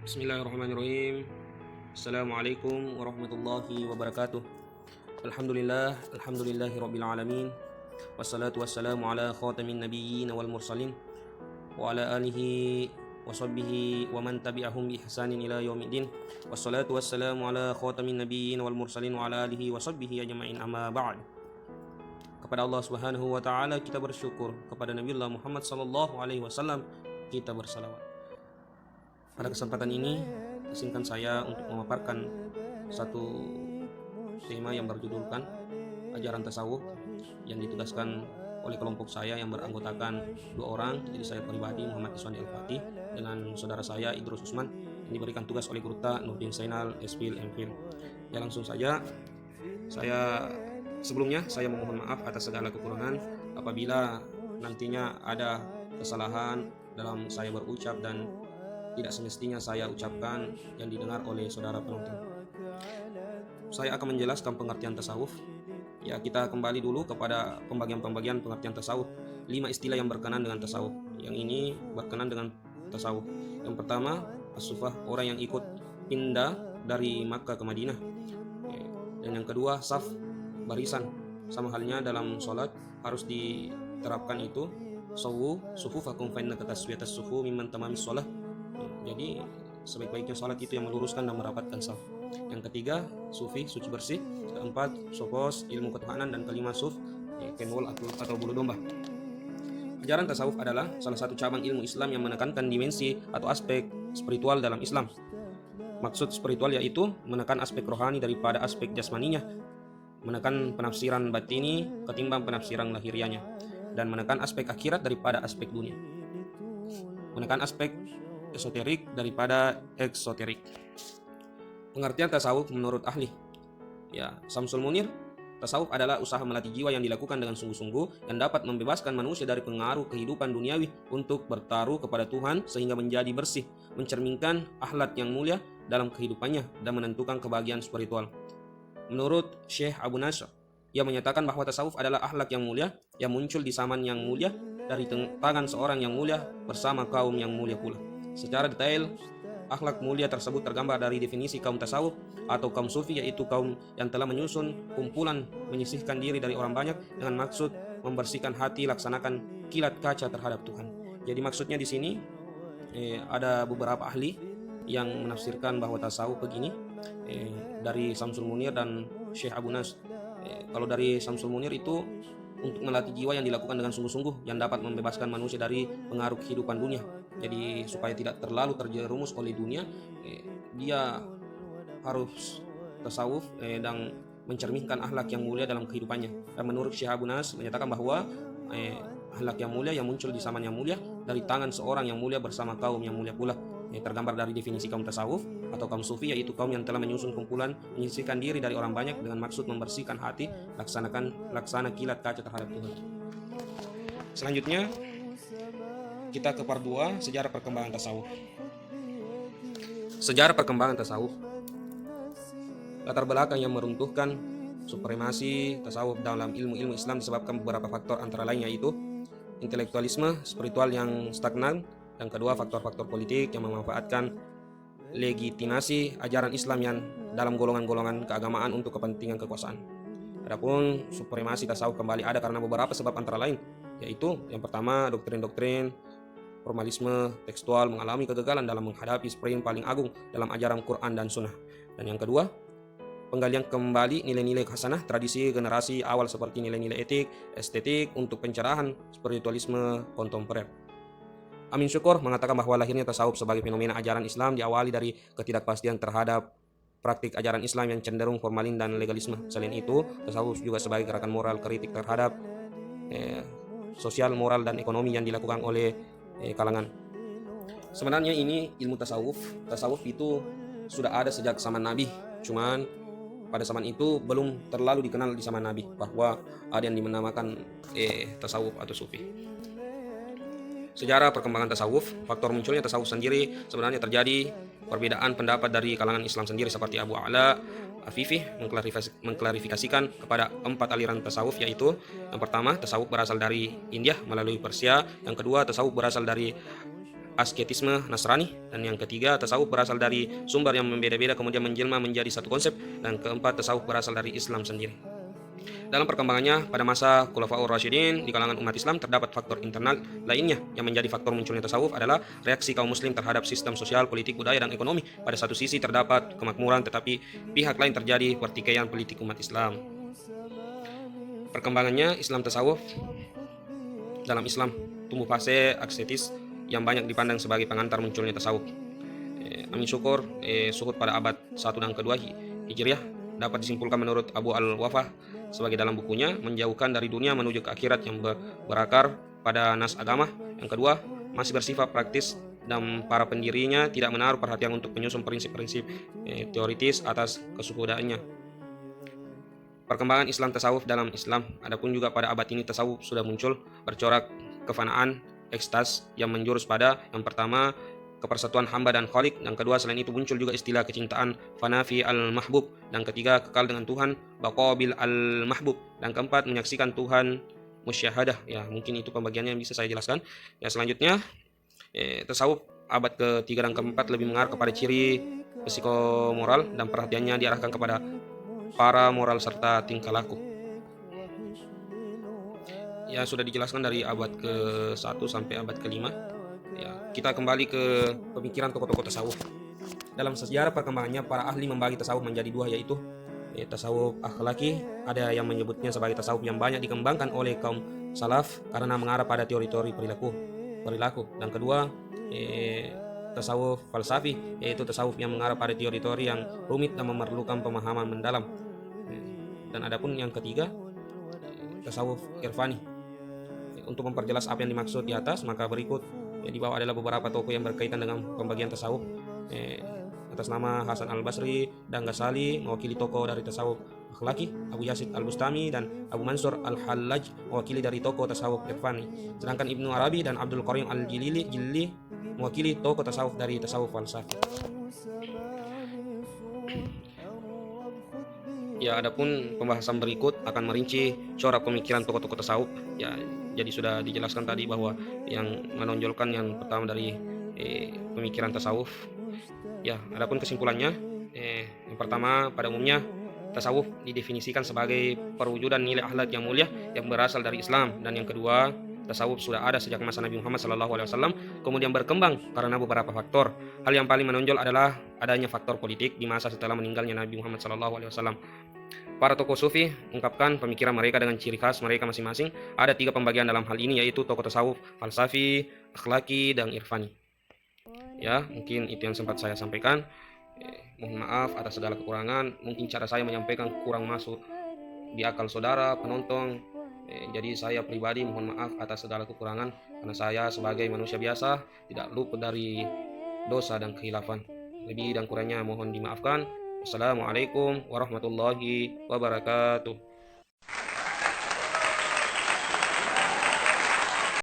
Bismillahirrahmanirrahim. Assalamualaikum warahmatullahi wabarakatuh. Alhamdulillahi rabbil alamin. Wassalatu wassalamu ala khatamin nabiyyin wal mursalin wa ala alihi wa sahbihi wa man tabi'ahum bi ihsanin ila yaumiddin. Wassalatu wassalamu ala khatamin nabiyyin wal mursalin wa ala alihi wa sahbihi ajma'in, amma ba'd. Kepada Allah Subhanahu wa taala kita bersyukur, kepada Nabiullah Muhammad sallallahu alaihi wasallam kita bersalawat. Pada kesempatan ini, izinkan saya untuk memaparkan satu tema yang berjudulkan ajaran tasawuf yang ditugaskan oleh kelompok saya yang beranggotakan 2 orang. Jadi saya pribadi Muhammad Iswandi Al-Fatih dengan saudara saya Idrus Usman yang diberikan tugas oleh Gurta Nurdin Zainal SPhil MPhil. Ya, langsung saja. Sebelumnya saya memohon maaf atas segala kekurangan apabila nantinya ada kesalahan dalam saya berucap dan tidak semestinya saya ucapkan yang didengar oleh saudara penonton. Saya akan menjelaskan pengertian tasawuf. Ya, kita kembali dulu kepada pembagian-pembagian pengertian tasawuf. 5 istilah yang berkenan dengan tasawuf. Yang ini berkenan dengan tasawuf. Yang pertama, as-sufah, orang yang ikut pindah dari Makkah ke Madinah. Dan yang kedua, saf, barisan. Sama halnya dalam sholat harus diterapkan itu sawu sufufakum fa inna taswiyatas sufu mimman tamamis sholat. Jadi sebaik-baiknya salat itu yang meluruskan dan merapatkan saf. Yang ketiga, sufi, suci bersih. Keempat, sofos, ilmu ketuhanan. Dan kelima, suf, kenwol atau bulu domba. Ajaran tasawuf adalah salah satu cabang ilmu Islam yang menekankan dimensi atau aspek spiritual dalam Islam. Maksud spiritual yaitu menekan aspek rohani daripada aspek jasmaninya, menekan penafsiran batini ketimbang penafsiran lahirianya, dan menekan aspek akhirat daripada aspek dunia, menekan aspek esoterik daripada eksoterik. Pengertian tasawuf menurut ahli. Ya, Samsul Munir, tasawuf adalah usaha melatih jiwa yang dilakukan dengan sungguh-sungguh yang dapat membebaskan manusia dari pengaruh kehidupan duniawi untuk bertaruh kepada Tuhan sehingga menjadi bersih, mencerminkan akhlak yang mulia dalam kehidupannya dan menentukan kebahagiaan spiritual. Menurut Syekh Abu Nasr, ia menyatakan bahwa tasawuf adalah akhlak yang mulia yang muncul di zaman yang mulia dari tangan seorang yang mulia bersama kaum yang mulia pula. Secara detail, akhlak mulia tersebut tergambar dari definisi kaum tasawuf atau kaum sufi, yaitu kaum yang telah menyusun kumpulan menyisihkan diri dari orang banyak dengan maksud membersihkan hati, laksanakan kilat kaca terhadap Tuhan. Jadi maksudnya di sini ada beberapa ahli yang menafsirkan bahwa tasawuf begini, dari Samsul Munir dan Syekh Abu Nas. Kalau dari Samsul Munir itu untuk melatih jiwa yang dilakukan dengan sungguh-sungguh yang dapat membebaskan manusia dari pengaruh kehidupan dunia. Jadi supaya tidak terlalu terjerumus oleh dunia, dia harus tasawuf dan mencerminkan akhlak yang mulia dalam kehidupannya. Dan menurut Syekh Abu Nas menyatakan bahwa akhlak yang mulia yang muncul di zaman yang mulia dari tangan seorang yang mulia bersama kaum yang mulia pula. Tergambar dari definisi kaum tasawuf atau kaum sufi, yaitu kaum yang telah menyusun kumpulan menyisihkan diri dari orang banyak dengan maksud membersihkan hati, laksana kilat kaca terhadap Tuhan. Selanjutnya kita ke part 2, sejarah perkembangan tasawuf. Sejarah perkembangan tasawuf. Latar belakang yang meruntuhkan supremasi tasawuf dalam ilmu-ilmu Islam disebabkan beberapa faktor, antara lain yaitu intelektualisme spiritual yang stagnan, dan kedua, faktor-faktor politik yang memanfaatkan legitimasi ajaran Islam yang dalam golongan-golongan keagamaan untuk kepentingan kekuasaan. Adapun supremasi tasawuf kembali ada karena beberapa sebab, antara lain yaitu yang pertama, doktrin-doktrin formalisme tekstual mengalami kegagalan dalam menghadapi sprint paling agung dalam ajaran Quran dan Sunnah. Dan yang kedua, penggalian kembali nilai-nilai hasanah tradisi generasi awal seperti nilai-nilai etik, estetik untuk pencerahan spiritualisme kontemporer. Amin Syukur mengatakan bahwa lahirnya tasawuf sebagai fenomena ajaran Islam diawali dari ketidakpastian terhadap praktik ajaran Islam yang cenderung formalin dan legalisme. Selain itu, tasawuf juga sebagai gerakan moral kritik terhadap sosial, moral, dan ekonomi yang dilakukan oleh kalangan. Sebenarnya ini ilmu tasawuf itu sudah ada sejak zaman Nabi, cuman pada zaman itu belum terlalu dikenal di zaman Nabi bahwa ada yang dinamakan tasawuf atau sufi. Sejarah perkembangan tasawuf. Faktor munculnya tasawuf sendiri sebenarnya terjadi perbedaan pendapat dari kalangan Islam sendiri, seperti Abu A'la Afifi mengklarifikasikan kepada 4 aliran tasawuf, yaitu yang pertama, tasawuf berasal dari India melalui Persia. Yang kedua, tasawuf berasal dari asketisme Nasrani, dan yang ketiga tasawuf berasal dari sumber yang membeda-beda kemudian menjelma menjadi satu konsep, dan keempat tasawuf berasal dari Islam sendiri. Dalam perkembangannya pada masa Khulafaur Rasyidin di kalangan umat Islam terdapat faktor internal lainnya yang menjadi faktor munculnya tasawuf adalah reaksi kaum muslim terhadap sistem sosial, politik, budaya, dan ekonomi. Pada satu sisi terdapat kemakmuran, tetapi pihak lain terjadi pertikaian politik umat Islam. Perkembangannya Islam tasawuf. Dalam Islam tumbuh fase asketis yang banyak dipandang sebagai pengantar munculnya tasawuf. Amin syukur suhud pada abad 1 dan kedua Hijriah dapat disimpulkan menurut Abu Al-Wafah sebagai dalam bukunya menjauhkan dari dunia menuju ke akhirat yang berakar pada nas agama. Yang kedua, masih bersifat praktis dan para pendirinya tidak menaruh perhatian untuk menyusun prinsip-prinsip teoritis atas kesuhudaannya. Perkembangan Islam tasawuf dalam Islam. Adapun juga pada abad ini tasawuf sudah muncul bercorak kefanaan, ekstas yang menjurus pada yang pertama kepersatuan hamba dan khalik, yang kedua selain itu muncul juga istilah kecintaan fanafi al-mahbub, dan ketiga kekal dengan Tuhan baqabil al-mahbub, dan keempat menyaksikan Tuhan musyahadah. Ya mungkin itu pembagiannya yang bisa saya jelaskan. Ya selanjutnya tasawuf abad ketiga dan keempat lebih mengarah kepada ciri psikomoral dan perhatiannya diarahkan kepada para moral serta tingkah laku. Ya sudah dijelaskan dari abad ke-1 sampai abad ke-5. Ya, kita kembali ke pemikiran tokoh-tokoh tasawuf. Dalam sejarah perkembangannya, para ahli membagi tasawuf menjadi dua, yaitu tasawuf akhlaki. Ada yang menyebutnya sebagai tasawuf yang banyak dikembangkan oleh kaum salaf karena mengarah pada teori-teori perilaku. Dan kedua, tasawuf falsafi, yaitu tasawuf yang mengarah pada teori-teori yang rumit dan memerlukan pemahaman mendalam. Dan adapun yang ketiga, tasawuf irfani. Untuk memperjelas apa yang dimaksud di atas, maka berikut di bawah adalah beberapa tokoh yang berkaitan dengan pembagian tasawuf atas nama Hasan al-Basri dan Ghazali mewakili tokoh dari tasawuf akhlaki, Abu Yazid al-Bustami dan Abu Mansur al-Hallaj mewakili dari tokoh tasawuf irfani, sedangkan Ibnu Arabi dan Abdul Qarim al-Jilli mewakili tokoh tasawuf dari tasawuf falsafi. Ya, adapun pembahasan berikut akan merinci corak pemikiran tokoh-tokoh tasawuf. Ya, jadi sudah dijelaskan tadi bahwa yang menonjolkan yang pertama dari pemikiran tasawuf. Ya, adapun kesimpulannya, yang pertama pada umumnya tasawuf didefinisikan sebagai perwujudan nilai akhlak yang mulia yang berasal dari Islam, dan yang kedua tasawuf sudah ada sejak masa Nabi Muhammad SAW, kemudian berkembang karena beberapa faktor. Hal yang paling menonjol adalah adanya faktor politik di masa setelah meninggalnya Nabi Muhammad SAW. Para tokoh sufi ungkapkan pemikiran mereka dengan ciri khas mereka masing-masing. Ada 3 pembagian dalam hal ini, yaitu tokoh tasawuf falsafi, akhlaki, dan irfani. Ya, mungkin itu yang sempat saya sampaikan. Mohon maaf atas segala kekurangan. Mungkin cara saya menyampaikan kurang masuk di akal saudara penonton. Jadi saya pribadi mohon maaf atas segala kekurangan, karena saya sebagai manusia biasa tidak luput dari dosa dan khilafan. Lebih dan kurangnya mohon dimaafkan. Assalamualaikum warahmatullahi wabarakatuh.